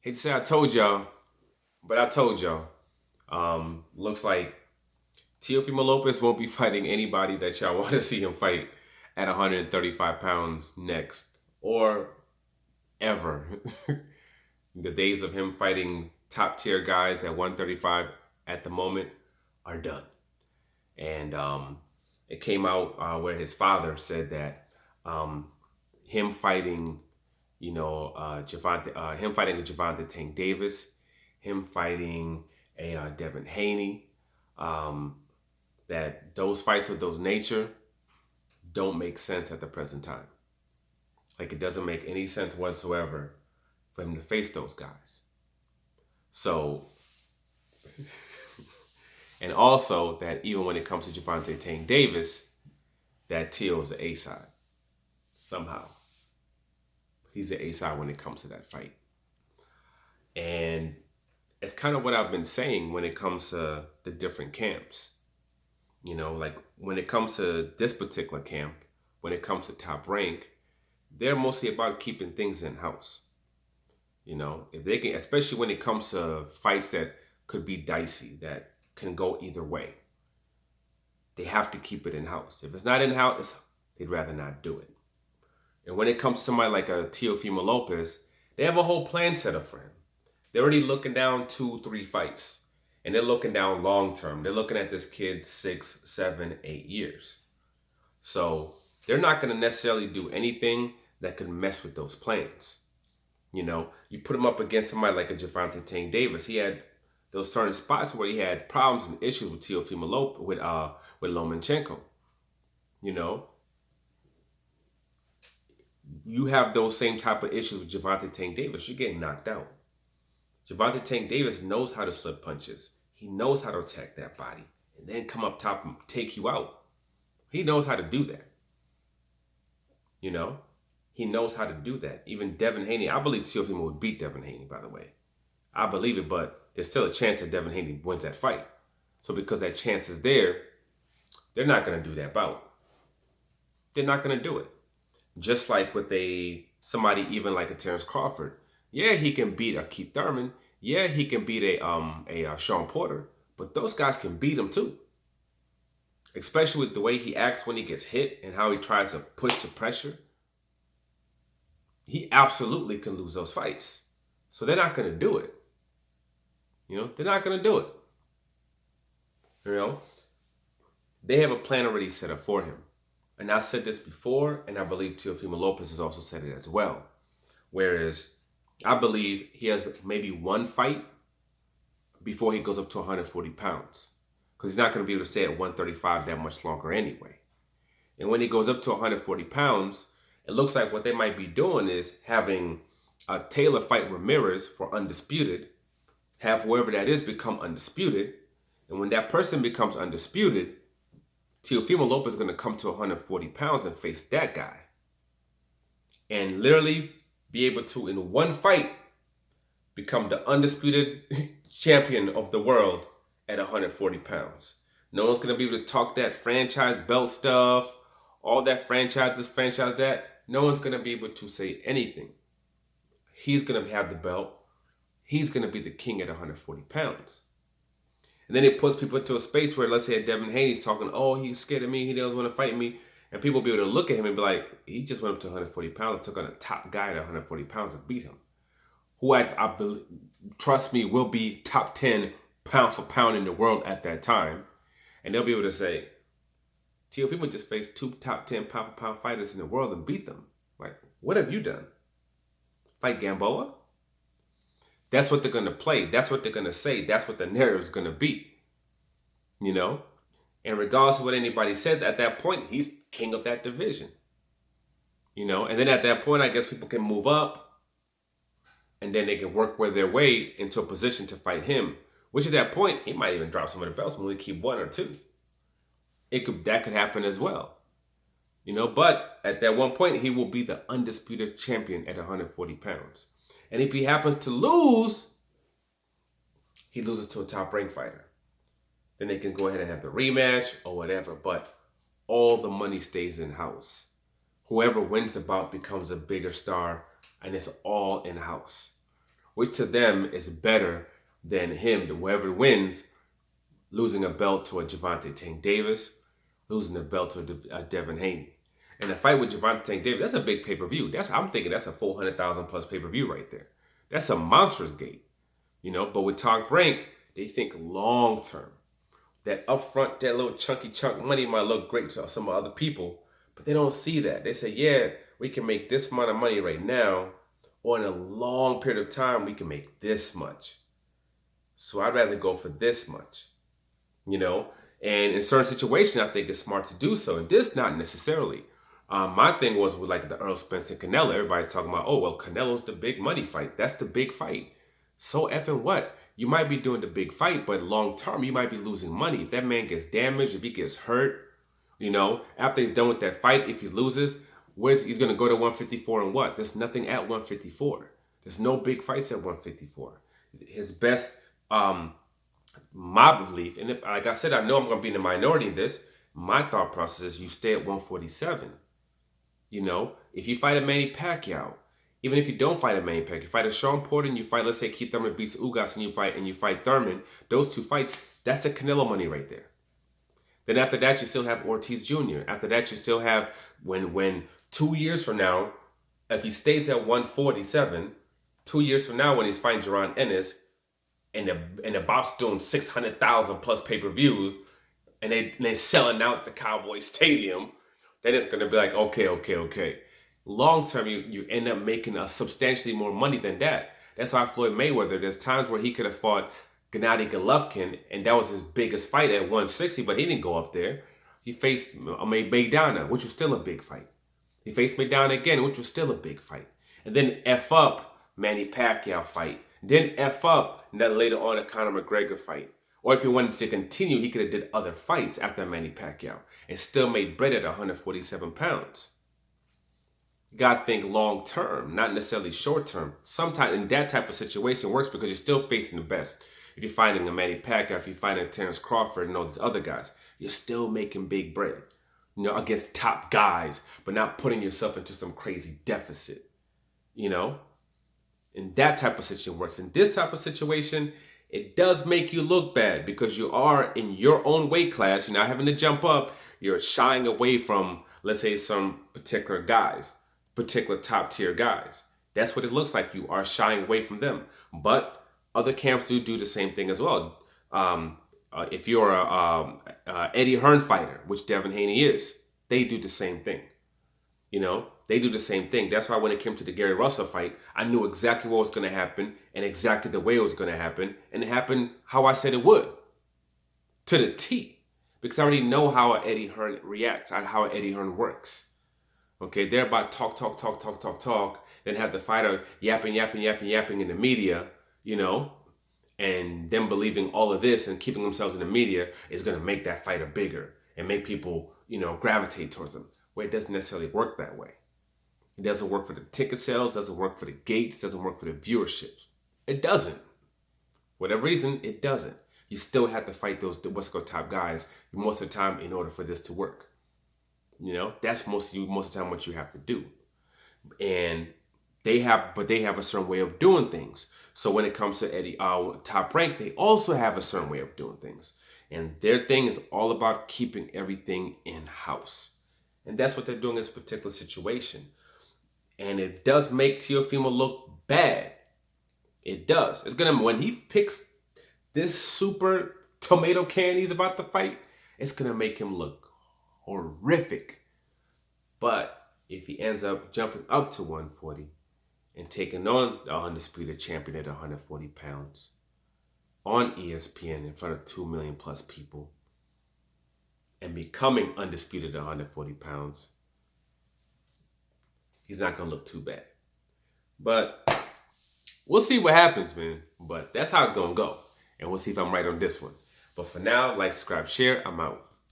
Hate to say I told y'all, but I told y'all. Looks like Teofimo Lopez won't be fighting anybody that y'all want to see him fight at 135 pounds next or ever. The days of him fighting top tier guys at 135 at the moment are done. And it came out where his father said that um, him fighting, him fighting a Javante Tank Davis, him fighting a Devin Haney, um, that those fights of those nature don't make sense at the present time. Like it doesn't make any sense whatsoever for him to face those guys. So, and also that even when it comes to Javante Tank Davis, that Teal is the A side somehow. He's the A side when it comes to that fight. And it's kind of what I've been saying when it comes to the different camps. Like when it comes to this particular camp, when it comes to Top Rank, they're mostly about keeping things in house. If they can, especially when it comes to fights that could be dicey, that can go either way, they have to keep it in house. If it's not in house, they'd rather not do it. And when it comes to somebody like a Teofimo Lopez, they have a whole plan set up for him. They're already looking down 2, 3 fights, and they're looking down long term. They're looking at this kid 6, 7, 8 years. So they're not going to necessarily do anything that could mess with those plans. You put him up against somebody like a Javante Tank Davis. He had those certain spots where he had problems and issues with Teofimo Lopez, with Lomachenko. You know, you have those same type of issues with Javante Tank Davis. You're getting knocked out. Javante Tank Davis knows how to slip punches. He knows how to attack that body and then come up top and take you out. He knows how to do that. You know, he knows how to do that. Even Devin Haney, I believe Teofimo would beat Devin Haney, by the way. I believe it, but there's still a chance that Devin Haney wins that fight. So because that chance is there, they're not going to do that bout. They're not going to do it. Just like with somebody even like a Terrence Crawford. Yeah, he can beat a Keith Thurman. Yeah, he can beat a Sean Porter. But those guys can beat him too. Especially with the way he acts when he gets hit and how he tries to push the pressure. He absolutely can lose those fights. So they're not going to do it. They're not going to do it. They have a plan already set up for him. And I said this before, and I believe Teofimo Lopez has also said it as well. Whereas I believe he has maybe one fight before he goes up to 140 pounds. Because he's not going to be able to stay at 135 that much longer anyway. And when he goes up to 140 pounds, it looks like what they might be doing is having Taylor fight Ramirez for undisputed, have whoever that is become undisputed. And when that person becomes undisputed, Teofimo Lopez is going to come to 140 pounds and face that guy. And literally be able to, in one fight, become the undisputed champion of the world at 140 pounds. No one's going to be able to talk that franchise belt stuff, all that franchise this, franchise that. No one's going to be able to say anything. He's going to have the belt. He's going to be the king at 140 pounds. And then it puts people into a space where, let's say, Devin Haney's talking, oh, he's scared of me, he doesn't want to fight me. And people will be able to look at him and be like, he just went up to 140 pounds and took on a top guy at 140 pounds and beat him. Who I believe, trust me, will be top 10 pound for pound in the world at that time. And they'll be able to say, Teofimo just faced 2 top 10 pound for pound fighters in the world and beat them. Like, what have you done? Fight Gamboa? That's what they're going to play. That's what they're going to say. That's what the narrative is going to be. And regardless of what anybody says, at that point, he's king of that division. And then at that point, I guess people can move up and then they can work their way into a position to fight him. Which at that point, he might even drop some of the belts and only keep 1 or 2. That could happen as well. But at that one point, he will be the undisputed champion at 140 pounds. And if he happens to lose, he loses to a top rank fighter. Then they can go ahead and have the rematch or whatever. But all the money stays in house. Whoever wins the bout becomes a bigger star, and it's all in house. which to them is better than him, whoever wins, losing a belt to a Gervonta Tank Davis, losing a belt to a Devin Haney. And the fight with Gervonta Tank Davis, that's a big pay-per-view. I'm thinking that's a 400,000 plus pay-per-view right there. That's a monstrous gate, But with Top Rank, they think long term. That upfront, that little chunky chunk money might look great to some other people, but they don't see that. They say, yeah, we can make this amount of money right now, or in a long period of time, we can make this much. So I'd rather go for this much, And in certain situations, I think it's smart to do so. And this, not necessarily. My thing was with like the Earl Spence and Canelo. Everybody's talking about, oh, well, Canelo's the big money fight. That's the big fight. So effing what? You might be doing the big fight, but long term, you might be losing money. If that man gets damaged, if he gets hurt, after he's done with that fight, if he loses, he's going to go to 154 and what? There's nothing at 154. There's no big fights at 154. His best, my belief, and like I said, I know I'm going to be in the minority in this. My thought process is you stay at 147. If you fight a Manny Pacquiao, even if you don't fight a Manny Pacquiao, you fight a Sean Porter and you fight, let's say, Keith Thurman beats Ugas and you fight Thurman, those two fights, that's the Canelo money right there. Then after that, you still have Ortiz Jr. After that, you still have when 2 years from now, if he stays at 147, 2 years from now when he's fighting Jaron Ennis, and the boss doing 600,000 plus pay-per-views, and they selling out the Cowboy Stadium, then it's gonna be like, okay. Long term, you end up making a substantially more money than that. That's why Floyd Mayweather, there's times where he could have fought Gennady Golovkin, and that was his biggest fight at 160, but he didn't go up there. He faced Maidana, which was still a big fight. He faced Maidana again, which was still a big fight. And then F up Manny Pacquiao fight. Then F up that later on a Conor McGregor fight. Or if he wanted to continue, he could have did other fights after Manny Pacquiao and still made bread at 147 pounds. You got to think long term, not necessarily short term. Sometimes in that type of situation works because you're still facing the best. If you're fighting a Manny Pacquiao, if you're fighting Terrence Crawford and all these other guys, you're still making big bread, against top guys, but not putting yourself into some crazy deficit, And that type of situation works. In this type of situation, it does make you look bad because you are in your own weight class. You're not having to jump up. You're shying away from, let's say, some particular guys, particular top tier guys. That's what it looks like. You are shying away from them. But other camps do the same thing as well. If you're a Eddie Hearn fighter, which Devin Haney is, they do the same thing. They do the same thing. That's why when it came to the Gary Russell fight, I knew exactly what was going to happen and exactly the way it was going to happen. And it happened how I said it would. To the T. Because I already know how Eddie Hearn reacts, how Eddie Hearn works. Okay, they're about talk, then have the fighter yapping in the media, and them believing all of this and keeping themselves in the media is going to make that fighter bigger and make people, gravitate towards them. Where it doesn't necessarily work that way. It doesn't work for the ticket sales, doesn't work for the gates, doesn't work for the viewership. It doesn't. For whatever reason, it doesn't. You still have to fight those West Coast top guys most of the time in order for this to work. That's most of the time what you have to do. And they have a certain way of doing things. So when it comes to Eddie Top Rank, they also have a certain way of doing things. And their thing is all about keeping everything in-house. And that's what they're doing in this particular situation. And it does make Teofimo look bad. It does. It's gonna, when he picks this super tomato can he's about to fight, it's gonna make him look horrific. But if he ends up jumping up to 140 and taking on the undisputed champion at 140 pounds on ESPN in front of 2 million plus people and becoming undisputed at 140 pounds, he's not going to look too bad. But we'll see what happens, man. But that's how it's going to go. And we'll see if I'm right on this one. But for now, like, subscribe, share. I'm out.